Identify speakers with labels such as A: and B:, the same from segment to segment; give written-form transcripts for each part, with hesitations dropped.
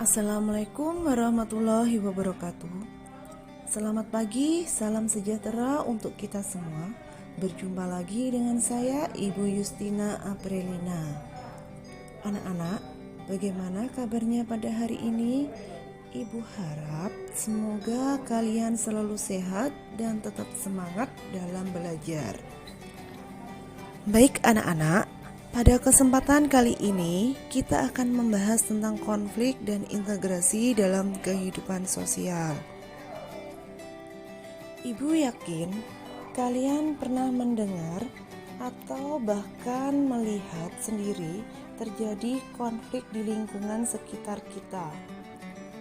A: Assalamualaikum warahmatullahi wabarakatuh. Selamat pagi, salam sejahtera untuk kita semua. Berjumpa lagi dengan saya, Ibu Justina Aprelina. Anak-anak, bagaimana kabarnya pada hari ini? Ibu harap semoga kalian selalu sehat dan tetap semangat dalam belajar. Baik anak-anak, pada kesempatan kali ini kita akan membahas tentang konflik dan integrasi dalam kehidupan sosial. Ibu yakin kalian pernah mendengar atau bahkan melihat sendiri terjadi konflik di lingkungan sekitar kita,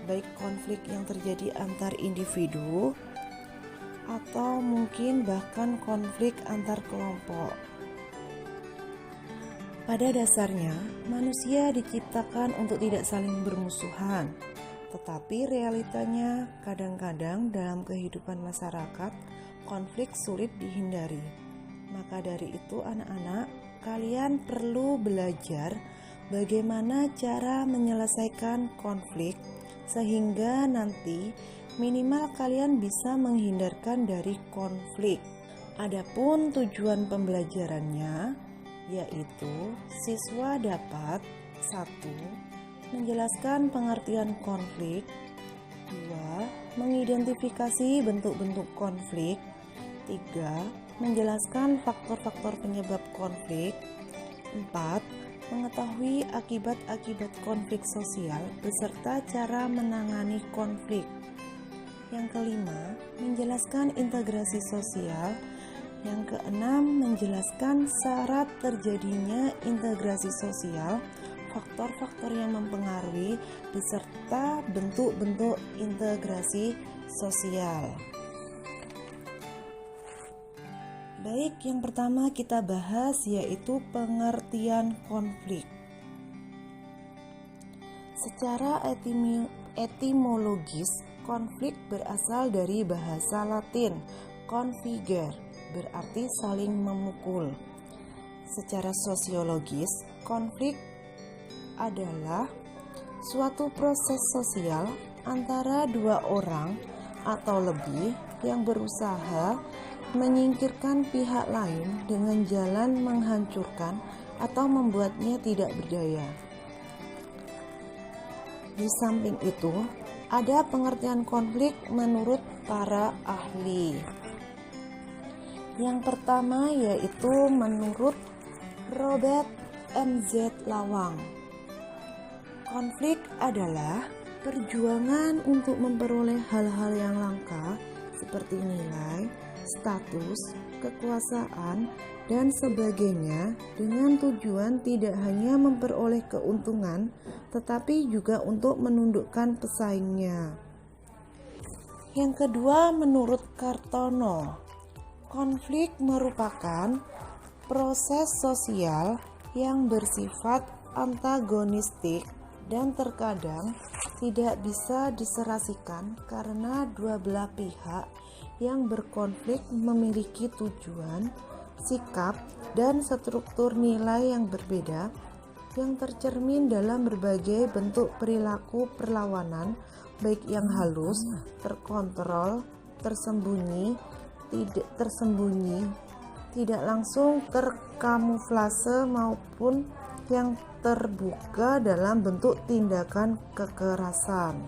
A: baik konflik yang terjadi antar individu atau mungkin bahkan konflik antar kelompok. Pada dasarnya, manusia diciptakan untuk tidak saling bermusuhan, tetapi realitanya kadang-kadang dalam kehidupan masyarakat, konflik sulit dihindari. Maka dari itu anak-anak, kalian perlu belajar bagaimana cara menyelesaikan konflik, sehingga nanti minimal kalian bisa menghindarkan dari konflik. Adapun tujuan pembelajarannya, yaitu siswa dapat 1. Menjelaskan pengertian konflik, 2. Mengidentifikasi bentuk-bentuk konflik, 3. Menjelaskan faktor-faktor penyebab konflik, 4. Mengetahui akibat-akibat konflik sosial beserta cara menangani konflik. Yang kelima, menjelaskan integrasi sosial. Yang keenam, menjelaskan syarat terjadinya integrasi sosial, faktor-faktor yang mempengaruhi, beserta bentuk-bentuk integrasi sosial. Baik, yang pertama kita bahas yaitu pengertian konflik. Secara etimologis, konflik berasal dari bahasa Latin configere, berarti saling memukul. Secara sosiologis, konflik adalah suatu proses sosial antara dua orang atau lebih yang berusaha menyingkirkan pihak lain dengan jalan menghancurkan atau membuatnya tidak berdaya. Di samping itu, ada pengertian konflik menurut para ahli. Yang pertama yaitu menurut Robert M.Z. Lawang. Konflik adalah perjuangan untuk memperoleh hal-hal yang langka seperti nilai, status, kekuasaan, dan sebagainya dengan tujuan tidak hanya memperoleh keuntungan tetapi juga untuk menundukkan pesaingnya. Yang kedua menurut Kartono. Konflik merupakan proses sosial yang bersifat antagonistik dan terkadang tidak bisa diserasikan karena dua belah pihak yang berkonflik memiliki tujuan, sikap, dan struktur nilai yang berbeda yang tercermin dalam berbagai bentuk perilaku perlawanan, baik yang halus, terkontrol, tersembunyi, tidak langsung, terkamuflase maupun yang terbuka dalam bentuk tindakan kekerasan.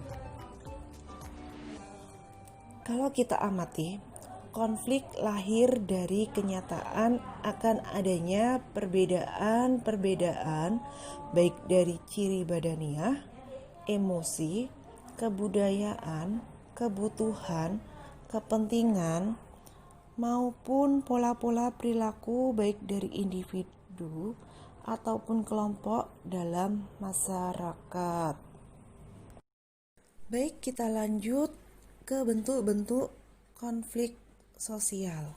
A: Kalau kita amati, konflik lahir dari kenyataan akan adanya perbedaan-perbedaan baik dari ciri badaniah, emosi, kebudayaan, kebutuhan, kepentingan, maupun pola-pola perilaku baik dari individu ataupun kelompok dalam masyarakat. Baik, kita lanjut ke bentuk-bentuk konflik sosial.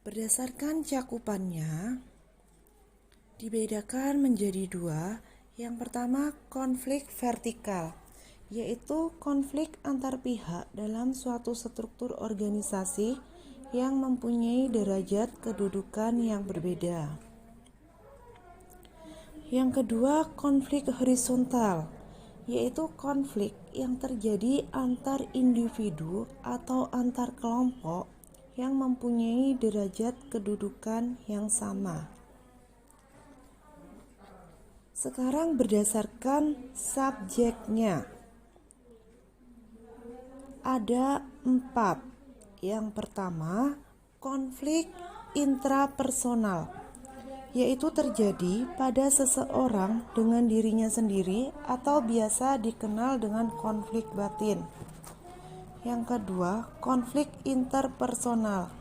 A: Berdasarkan cakupannya, dibedakan menjadi dua. Yang pertama, konflik vertikal, yaitu konflik antar pihak dalam suatu struktur organisasi yang mempunyai derajat kedudukan yang berbeda. Yang kedua, konflik horizontal, yaitu konflik yang terjadi antar individu atau antar kelompok yang mempunyai derajat kedudukan yang sama. Sekarang berdasarkan subjeknya. Ada 4. Yang pertama, konflik intrapersonal, yaitu terjadi pada seseorang dengan dirinya sendiri atau biasa dikenal dengan konflik batin. Yang kedua, konflik interpersonal,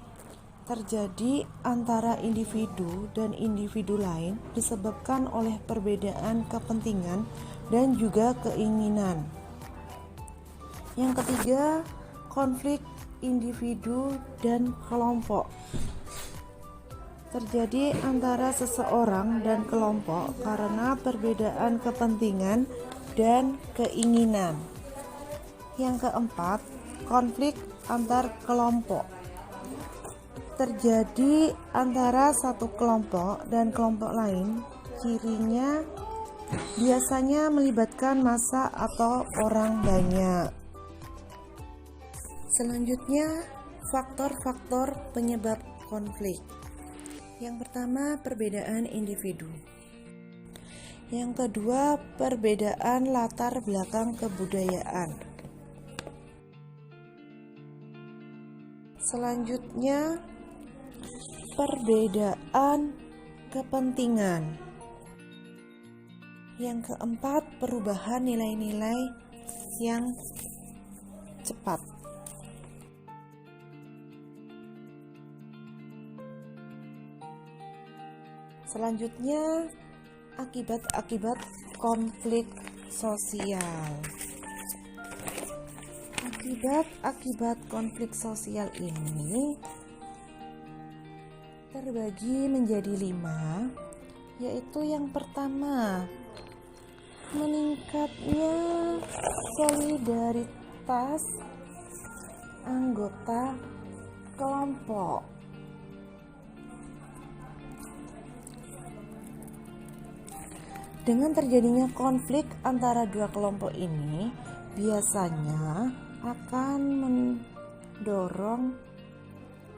A: terjadi antara individu dan individu lain disebabkan oleh perbedaan kepentingan dan juga keinginan. Yang ketiga, konflik individu dan kelompok, terjadi antara seseorang dan kelompok karena perbedaan kepentingan dan keinginan. Yang keempat, konflik antar kelompok, terjadi antara satu kelompok dan kelompok lain. Cirinya biasanya melibatkan massa atau orang banyak. Selanjutnya, faktor-faktor penyebab konflik. Yang pertama, perbedaan individu. Yang kedua, perbedaan latar belakang kebudayaan. Selanjutnya, perbedaan kepentingan. Yang keempat, perubahan nilai-nilai yang cepat. Selanjutnya, akibat-akibat konflik sosial. Akibat-akibat konflik sosial ini terbagi menjadi 5, yaitu yang pertama, meningkatnya solidaritas anggota kelompok. Dengan terjadinya konflik antara dua kelompok ini, biasanya akan mendorong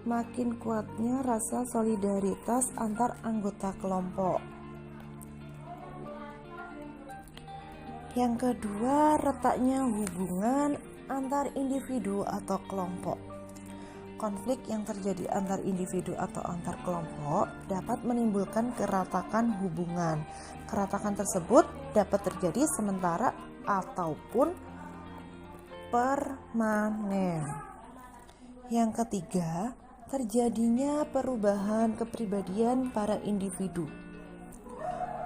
A: makin kuatnya rasa solidaritas antar anggota kelompok. Yang kedua, retaknya hubungan antar individu atau kelompok. Konflik yang terjadi antar individu atau antar kelompok dapat menimbulkan keratakan hubungan. Keratakan tersebut dapat terjadi sementara ataupun permanen. Yang ketiga, terjadinya perubahan kepribadian para individu.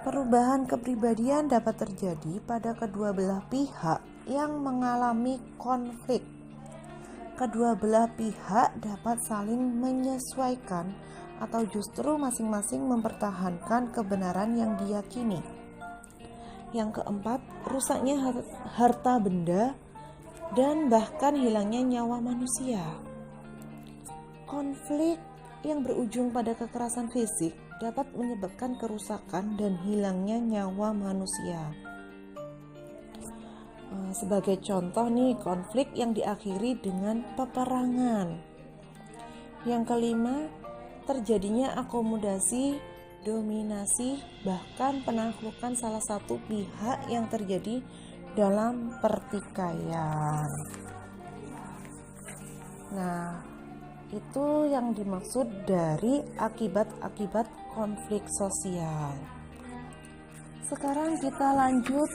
A: Perubahan kepribadian dapat terjadi pada kedua belah pihak yang mengalami konflik. Kedua belah pihak dapat saling menyesuaikan atau justru masing-masing mempertahankan kebenaran yang diyakini. Yang keempat, rusaknya harta benda dan bahkan hilangnya nyawa manusia. Konflik yang berujung pada kekerasan fisik dapat menyebabkan kerusakan dan hilangnya nyawa manusia. Sebagai contoh nih, konflik yang diakhiri dengan peperangan. Yang kelima, terjadinya akomodasi, dominasi, bahkan penaklukan salah satu pihak yang terjadi dalam pertikaian. Nah, itu yang dimaksud dari akibat-akibat konflik sosial. Sekarang kita lanjut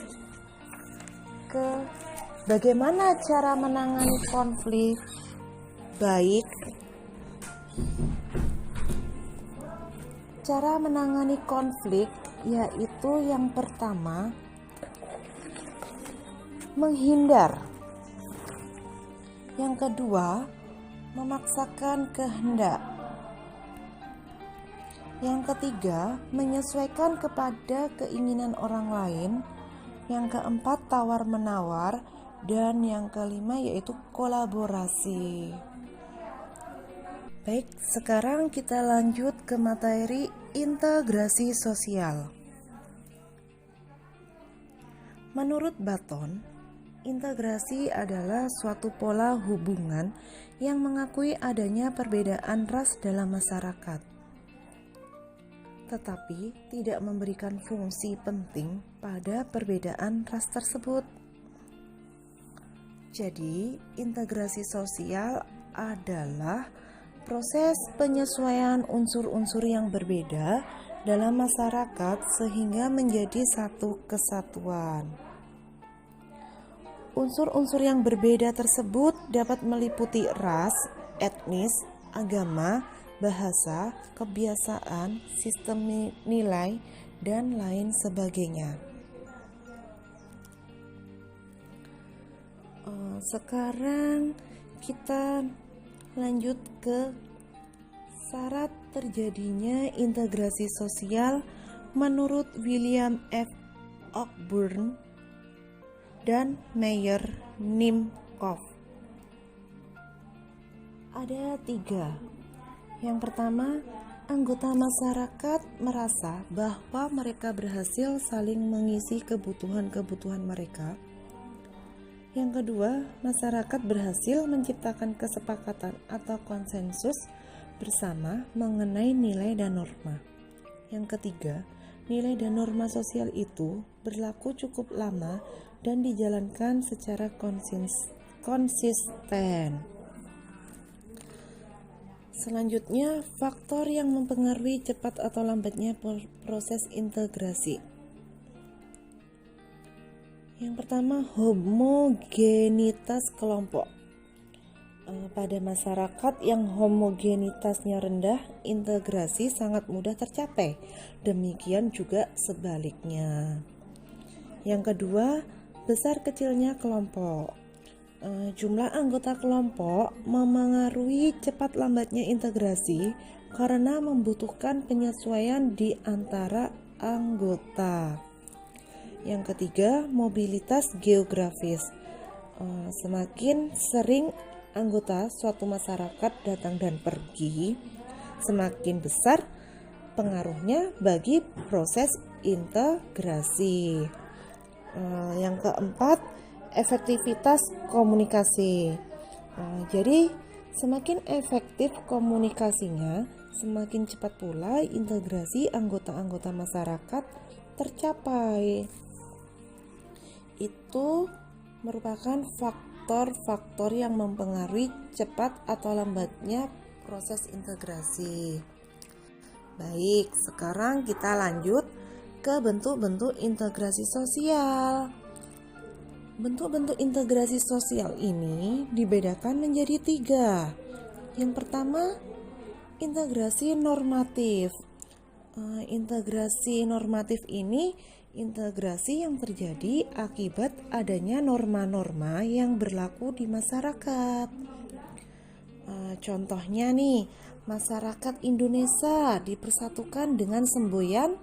A: ke bagaimana cara menangani konflik baik. Cara menangani konflik yaitu yang pertama, menghindar. Yang kedua, memaksakan kehendak. Yang ketiga, menyesuaikan kepada keinginan orang lain. Yang keempat, tawar-menawar. Dan yang kelima yaitu kolaborasi. Baik, sekarang kita lanjut ke materi integrasi sosial. Menurut Button, integrasi adalah suatu pola hubungan yang mengakui adanya perbedaan ras dalam masyarakat, tetapi tidak memberikan fungsi penting pada perbedaan ras tersebut. Jadi, integrasi sosial adalah proses penyesuaian unsur-unsur yang berbeda dalam masyarakat sehingga menjadi satu kesatuan. Unsur-unsur yang berbeda tersebut dapat meliputi ras, etnis, agama, bahasa, kebiasaan, sistem nilai, dan lain sebagainya. Sekarang kita lanjut ke syarat terjadinya integrasi sosial menurut William F. Cockburn dan Meyer Nimcoff. Ada 3. Yang pertama, anggota masyarakat merasa bahwa mereka berhasil saling mengisi kebutuhan-kebutuhan mereka. Yang kedua, masyarakat berhasil menciptakan kesepakatan atau konsensus bersama mengenai nilai dan norma. Yang ketiga, nilai dan norma sosial itu berlaku cukup lama dan dijalankan secara konsisten. Selanjutnya, faktor yang mempengaruhi cepat atau lambatnya proses integrasi. Yang pertama, homogenitas kelompok. Pada masyarakat yang homogenitasnya rendah, integrasi sangat mudah tercapai. Demikian juga sebaliknya. Yang kedua, besar kecilnya kelompok. Jumlah anggota kelompok memengaruhi cepat lambatnya integrasi karena membutuhkan penyesuaian di antara anggota. Yang ketiga, mobilitas geografis. Semakin sering anggota suatu masyarakat datang dan pergi, semakin besar pengaruhnya bagi proses integrasi. Yang keempat, efektivitas komunikasi. Jadi, semakin efektif komunikasinya, semakin cepat pula integrasi anggota-anggota masyarakat tercapai. Itu merupakan faktor-faktor yang mempengaruhi cepat atau lambatnya proses integrasi. Baik, sekarang kita lanjut ke bentuk-bentuk integrasi sosial. Bentuk-bentuk integrasi sosial ini dibedakan menjadi 3. Yang pertama, integrasi normatif. Integrasi normatif ini integrasi yang terjadi akibat adanya norma-norma yang berlaku di masyarakat. Contohnya nih, masyarakat Indonesia dipersatukan dengan semboyan.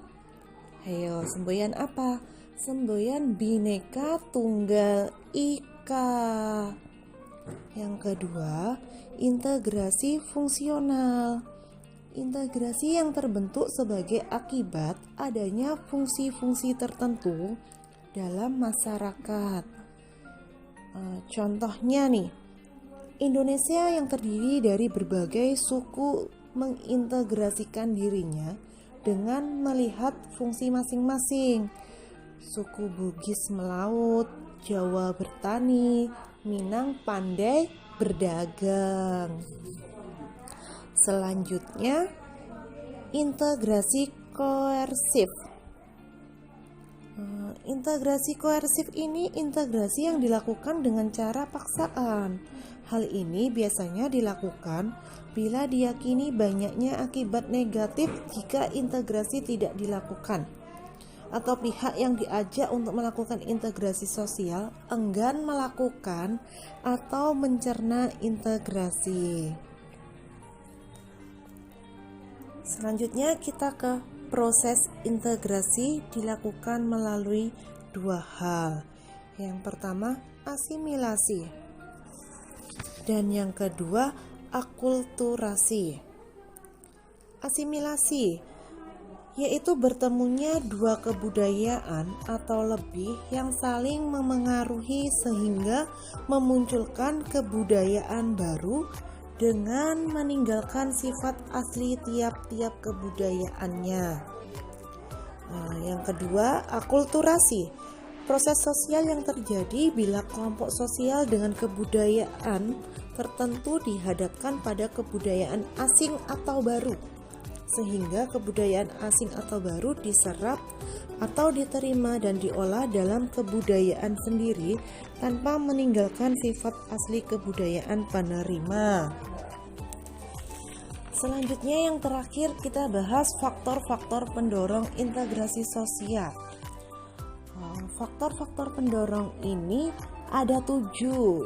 A: Ayo, semboyan apa? Semboyan Bhinneka Tunggal Ika. Yang kedua, integrasi fungsional. Integrasi yang terbentuk sebagai akibat adanya fungsi-fungsi tertentu dalam masyarakat. Contohnya nih, Indonesia yang terdiri dari berbagai suku mengintegrasikan dirinya dengan melihat fungsi masing-masing. Suku Bugis melaut, Jawa bertani, Minang pandai berdagang. Selanjutnya, integrasi koersif. Integrasi koersif ini integrasi yang dilakukan dengan cara paksaan. Hal ini biasanya dilakukan bila diyakini banyaknya akibat negatif jika integrasi tidak dilakukan, atau pihak yang diajak untuk melakukan integrasi sosial enggan melakukan atau mencerna integrasi. Selanjutnya kita ke proses integrasi dilakukan melalui 2 hal. Yang pertama, asimilasi, dan yang kedua, akulturasi. Asimilasi yaitu bertemunya dua kebudayaan atau lebih yang saling memengaruhi sehingga memunculkan kebudayaan baru dengan meninggalkan sifat asli tiap-tiap kebudayaannya. Yang kedua, akulturasi. Proses sosial yang terjadi bila kelompok sosial dengan kebudayaan tertentu dihadapkan pada kebudayaan asing atau baru, sehingga kebudayaan asing atau baru diserap atau diterima dan diolah dalam kebudayaan sendiri tanpa meninggalkan sifat asli kebudayaan penerima. Selanjutnya yang terakhir kita bahas faktor-faktor pendorong integrasi sosial. Faktor-faktor pendorong ini ada 7.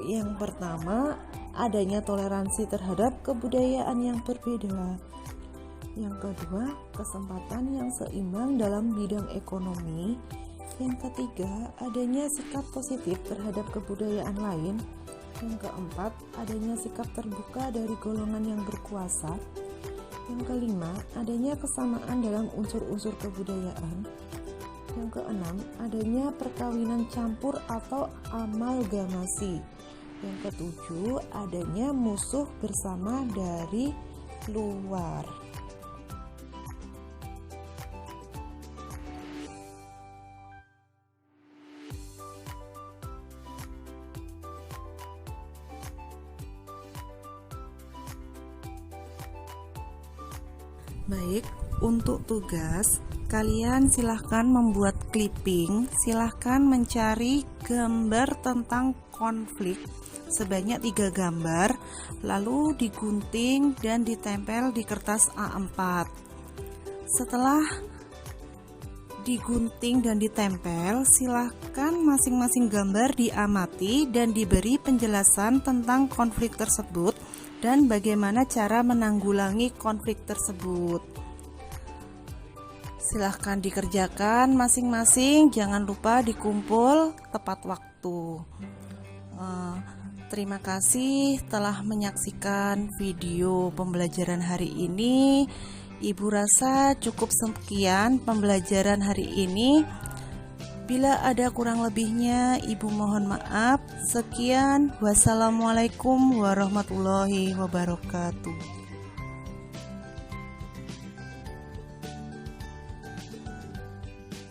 A: Yang pertama, adanya toleransi terhadap kebudayaan yang berbeda. Yang kedua, kesempatan yang seimbang dalam bidang ekonomi. Yang ketiga, adanya sikap positif terhadap kebudayaan lain. Yang keempat, adanya sikap terbuka dari golongan yang berkuasa. Yang kelima, adanya kesamaan dalam unsur-unsur kebudayaan. Yang keenam, adanya perkawinan campur atau amalgamasi. Yang ketujuh, adanya musuh bersama dari luar. Baik, untuk tugas kalian silahkan membuat clipping, silahkan mencari gambar tentang konflik sebanyak 3 gambar, lalu digunting dan ditempel di kertas A4. Setelah digunting dan ditempel, silahkan masing-masing gambar diamati dan diberi penjelasan tentang konflik tersebut dan bagaimana cara menanggulangi konflik tersebut. Silahkan dikerjakan masing-masing, jangan lupa dikumpul tepat waktu. Terima kasih telah menyaksikan video pembelajaran hari ini. Ibu rasa cukup sekian pembelajaran hari ini. Bila ada kurang lebihnya, Ibu mohon maaf. Sekian, wassalamualaikum warahmatullahi wabarakatuh.